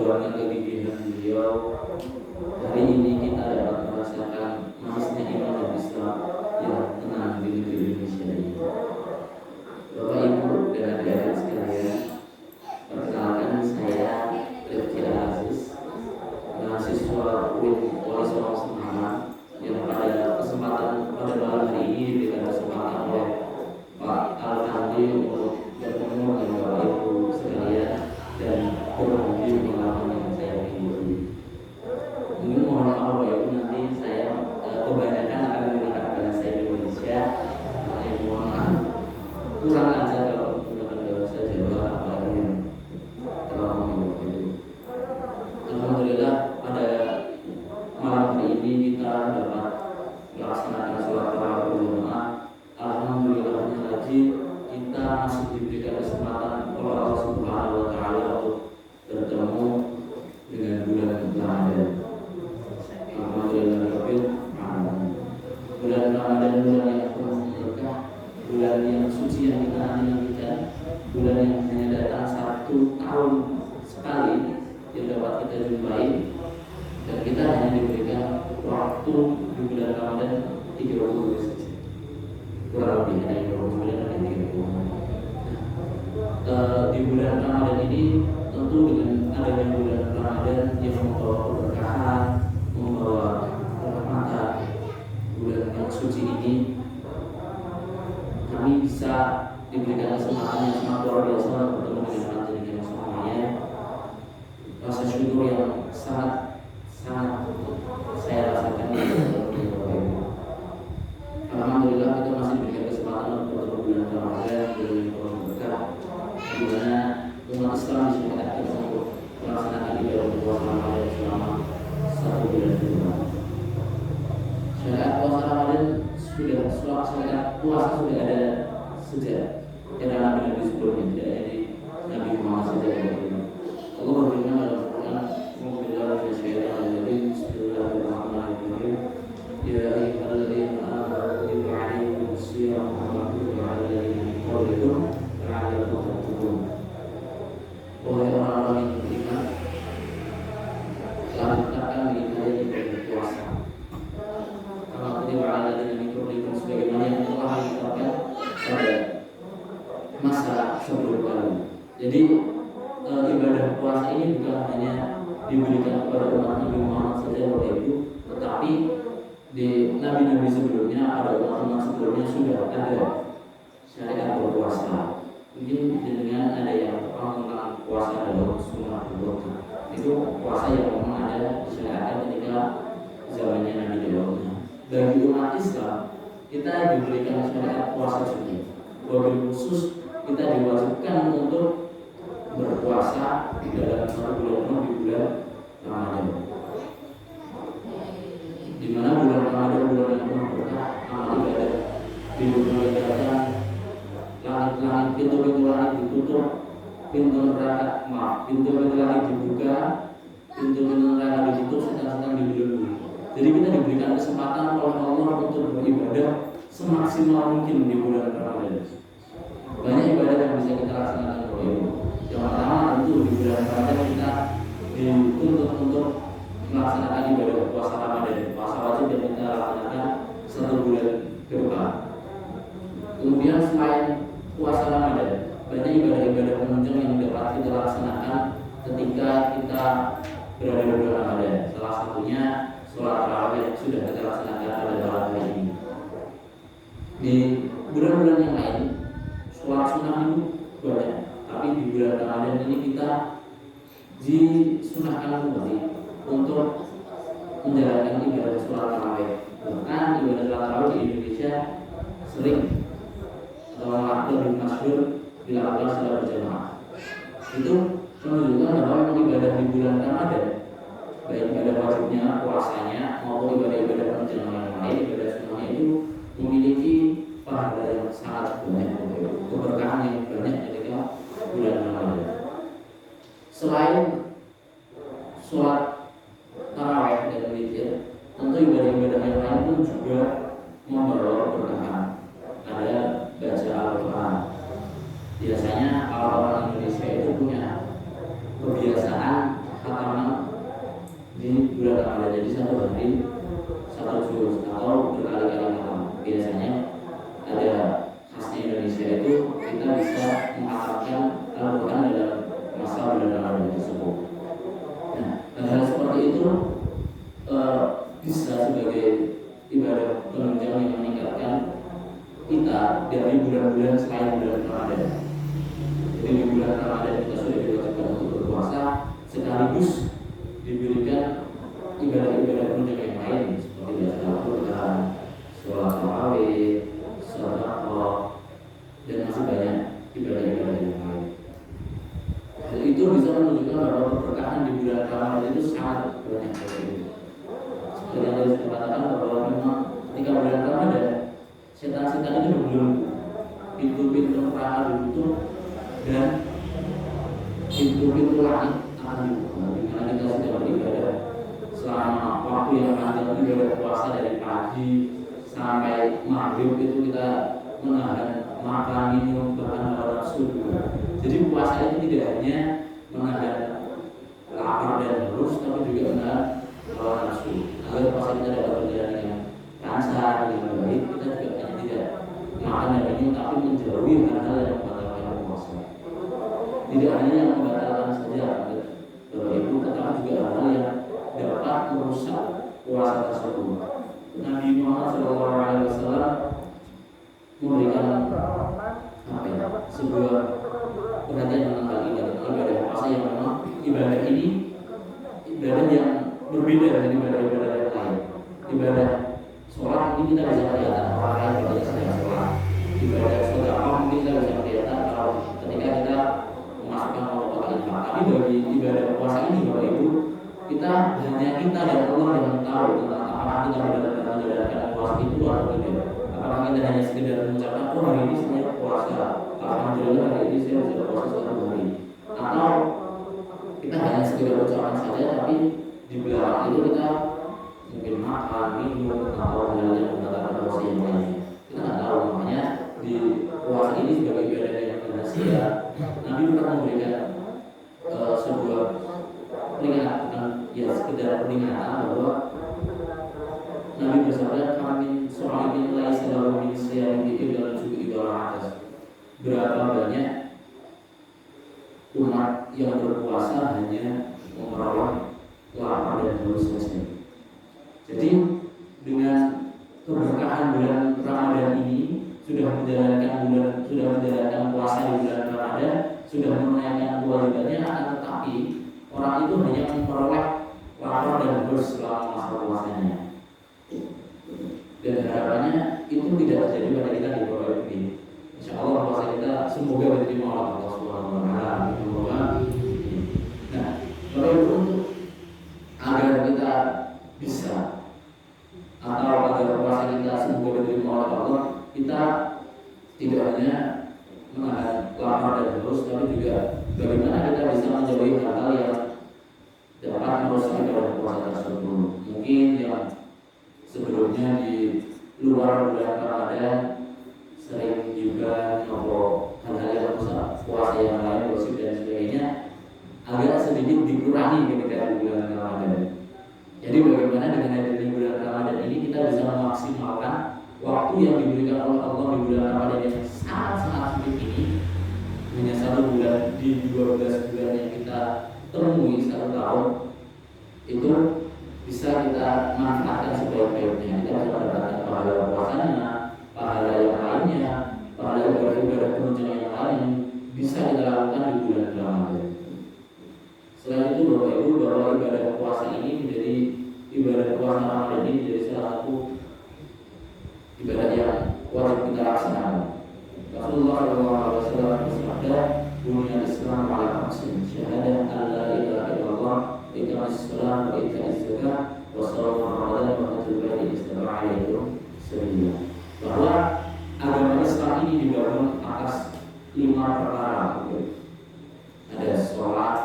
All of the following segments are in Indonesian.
kesabaran dan kegigihan beliau. Hari ini kita dapat merasakan manisnya iman dan Islam yang tenang di negeri Indonesia ini. Bapak Ibu dan adik-adik sekalian, perkenalkan saya Rifki Al-Aziz, mahasiswa UIN Wonosobo Semarang, yang pada malam hari ini diberikan kesempatan oleh Pak Al-Kandi untuk bertemu dengan Bapak Ibu sekalian dan berbagi pengalaman yang saya miliki. Mungkin mohon maaf Bapak Ibu, nanti saya kebanyakan akan menggunakan bahasa Indonesia. Mohon maaf kurang aja kalau menggunakan bahasa Jawa apalagi yang terlalu itu. Alhamdulillah pada malam hari ini kita dapat melaksanakan sholat tarawih berjamaah. Alhamdulillahnya lagi kita masih diberikan kesempatan oleh Allah Subhanahu wa Ta'ala untuk bertemu dengan bulan Ramadan. Alhamdulillah, bulan Ramadan, bulan yang penuh berkah, bulan yang suci yang kita nantikan, bulan yang hanya datang 1 tahun sekali yang dapat kita jumpai, dan kita hanya diberikan waktu di bulan Ramadan 30 hari saja, kurang lebih hanya 20 bulan dan 30. Di bulan Ramadan ini tentu dengan adanya bulan Ramadan yang membawa keberkahan, membawa rahmatan, bulan yang suci ini kami bisa diberikan kesempatan yang sangat luar biasa bertemu dengan hadirin semuanya. Rasa syukur yang sangat saya rasakan. Alhamdulillah kita masih diberikan kesempatan untuk bertemu bulan Ramadan, bulan yang penuh berkah, di mana umat Islam disyariatkan untuk melaksanakan ibadah puasa Ramadan selama 1 bulan ke depan. Syariat puasa Ramadan syariat puasa sudah ada sejak era Nabi sebelumnya, tidak dari Nabi Muhammad saja. Allah berfirman dalam Al-Quran, Bismillahirrahmanirrahim, Ya ayyuhalladzina amanu kutiba alaykumus shiyam kama kutiba alal ladzina min qablikum la'allakum tattaqun. Wahai orang-orang yang beriman, telah ditetapkan bagi kalian ibadah berpuasa kama kutiba alal ladzina min qablikum, sebagaimana yang telah ditetapkan pada masa sebelum kalian. Jadi ibadah puasa ini bukan hanya diberikan kepada umat Nabi Muhammad saja Bapak Ibu, tetapi di nabi-nabi sebelumnya, pada umat sebelumnya sudah ada syariat berpuasa. Mungkin dengan ada yang tentang puasa dalam sunnah Nabi, itu puasa yang memang ada disyariatkan ketika zamannya Nabi Dawud. Bagi umat Islam, kita diberikan syariat puasa juga. Wabil khusus kita diwajibkan untuk berpuasa di dalam 1 bulan di bulan Ramadan, di mana bulan Ramadan bulan yang penuh berkah, amal ibadah dibukakan, langit-langit, pintu-pintu langit ditutup, pintu pintu langit dibuka, pintu-pintu neraka ditutup, setan-setan dibelenggu. Jadi kita diberikan kesempatan oleh Allah untuk beribadah semaksimal mungkin di bulan Ramadan. Banyak ibadah yang bisa kita laksanakan Bapak Ibu. Yang pertama tentu di bulan Ramadan kita dituntut untuk melaksanakan ibadah puasa Ramadan, puasa wajib yang kita laksanakan 1 bulan ke depan. Kemudian selain puasa Ramadan, banyak ibadah-ibadah penunjang yang dapat kita laksanakan ketika kita berada di bulan Ramadan. Salah satunya sholat tarawih yang sudah kita laksanakan pada malam hari ini. Di bulan-bulan yang lain, sholat sunnah itu banyak, tapi di bulan Ramadan ini kita disunahkan kembali untuk menjalankan ibadah sholat tarawih. Bahkan ibadah sholat tarawih di Indonesia sering atau lebih masyhur dilakukan secara berjamaah. Itu menunjukkan bahwa memang ibadah di bulan Ramadan, baik ibadah wajibnya, puasanya, maupun ibadah-ibadah penunjang yang lain, ibadah sunnahnya itu memiliki pahala yang sangat banyak, keberkahan yang banyak ketika bulan Ramadan. Selain sholat tarawih dan witir, tentu ibadah-ibadah yang lain pun juga membawa keberkahan. Ada baca Al-Quran. Biasanya orang-orang Indonesia itu punya kebiasaan khatam bulan selain bulan Ramadan. Jadi di bulan Ramadan kita sudah diwajibkan untuk berpuasa, sekaligus diberikan ibadah-ibadah penunjang yang lain seperti baca Al-Quran, sholat tarawih, sedekah, dan masih banyak ibadah-ibadah yang lain. Hal itu bisa menunjukkan bahwa keberkahan di bulan Ramadan itu sangat banyak sekali. Seperti yang tadi saya katakan bahwa memang ketika bulan Ramadan, setan-setan itu belum pintu-pintu neraka ditutup dan pintu-pintu langit akan dibuka. Dimana kita sudah beribadah selama waktu yang panjang, ibadah puasa dari pagi sampai maghrib itu kita menahan makan, minum, bahkan hawa nafsu. Jadi puasa itu tidak hanya menahan lapar dan haus, tapi juga menahan hawa nafsu. Agar puasa kita dapat berjalan dengan lancar, dengan baik, kita juga tidak makan dan minum, tapi menjauhi hal-hal yang membatalkan puasa. Tidak hanya yang membatalkan saja, Bapak Ibu, tetapi juga hal-hal yang dapat merusak puasa tersebut. Nabi Muhammad SAW memberikan sebuah perhatian tentang hal ibadah puasa yang memang ibadah ini ibadah yang berbeda dari ibadah-ibadah yang lain. Ibadah sholat ini kita bisa kelihatan orang lain kita sedang sholat. Ibadah sedekah mungkin kita bisa kelihatan kalau ketika kita memasukkan waktu infak. Tapi bagi ibadah puasa ini, Bapak Ibu, kita dan Allah yang tahu tentang apakah kita benar-benar menjalankan puasa itu atau tidak. Apakah kita hanya sekedar mengucapkan, oh hari ini saya puasa, alhamdulillah hari ini saya sudah puasa 1 hari, atau kita hanya sekedar ucapan saja, tapi di belakang itu kita mungkin makan, minum, atau hal yang membatalkan puasa yang lain. Kita tidak tahu. Makanya di puasa ini sebagai ibadah yang rahasia, Nabi pernah memberikan sebuah peringatan, ya sekedar peringatan bahwa Nabi bersabda, kami soalin lain sedang misalnya di dalam juga ibarat atas. Berapa banyak umat yang berpuasa hanya memperoleh lapar dan haus saja. Jadi dengan keberkahan bulan Ramadan ini sudah menjalankan puasa di bulan Ramadan, sudah menunaikan kewajibannya, akan tetapi orang itu hanya memperoleh lapar dan haus selama masa puasanya. Dan harapannya itu tidak terjadi pada kita di bawah ini. Insya Allah puasa kita semoga diterima oleh Allah Subhanahu Wa Taala. Nah, Bapak Ibu, untuk agar kita bisa atau agar puasa kita semoga diterima oleh Allah, kita tidak hanya menahan lapar dan haus, tapi juga bagaimana kita bisa menjauhi hal-hal yang dapat merusak ibadah puasa tersebut. Mungkin yang sebelumnya di luar bulan Ramadan sering juga nopo hal-hal yang merusak puasa yang lain, gosip dan sebagainya, agak sedikit dikurangi ketika di bulan Ramadan. Jadi bagaimana dengan adanya bulan Ramadan ini kita bisa memaksimalkan waktu yang diberikan oleh Allah di bulan Ramadan yang sangat-sangat sedikit ini, hanya 1 bulan di 12 bulan yang kita temui 1 tahun, itu bisa kita manfaatkan sebaik-baiknya. Kita bisa mendapatkan pahala puasanya, pahala yang lainnya, pahala ibadah penunjang yang lain bisa kita lakukan di bulan Ramadan. Selain itu, Bapak Ibu, bahwa ibadah puasa ini menjadi ibadah puasa Ramadan ini menjadi salah satu ibadah yang wajib kita laksanakan. Rasulullah SAW bersabda, "Bunyal Islam ala khamsin, syahadah an la ilaha illallah, iqamis shalah wa ita'iz zakah, wa shaum Ramadan wa hajjul baiti istata'a ilaihi sabila." Bahwa agama Islam ini dibangun atas 5 perkara. Ada sholat,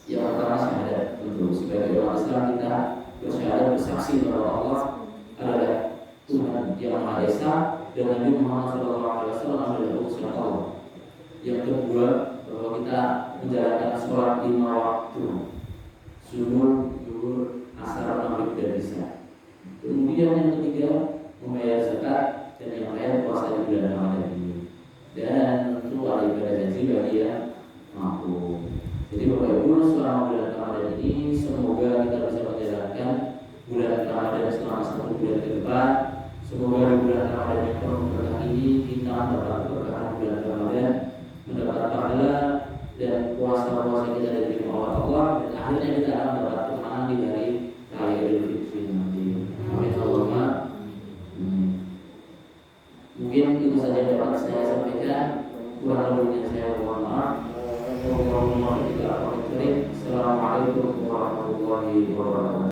yang pertama syahadat. Tentu sebagai orang Islam kita bersyahadat, bersaksi bahwa Allah adalah Tuhan yang Maha Esa dan Nabi Muhammad SAW adalah utusan Allah. Yang kedua, bahwa kita menjalankan sholat 5 waktu, subuh, zuhur, asar, maghrib dan isya. Kemudian yang ketiga, membayar zakat, dan yang lain puasa di bulan Ramadan ini. Dan tentu ada ibadah haji bagi yang mampu. Jadi Bapak Ibu, selama bulan Ramadan ini semoga kita bisa menjalankan bulan Ramadan selama 1 bulan ke depan. Semoga di bulan Ramadan yang penuh berkah ini kita dapat Assalamualaikum warahmatullahi wabarakatuh.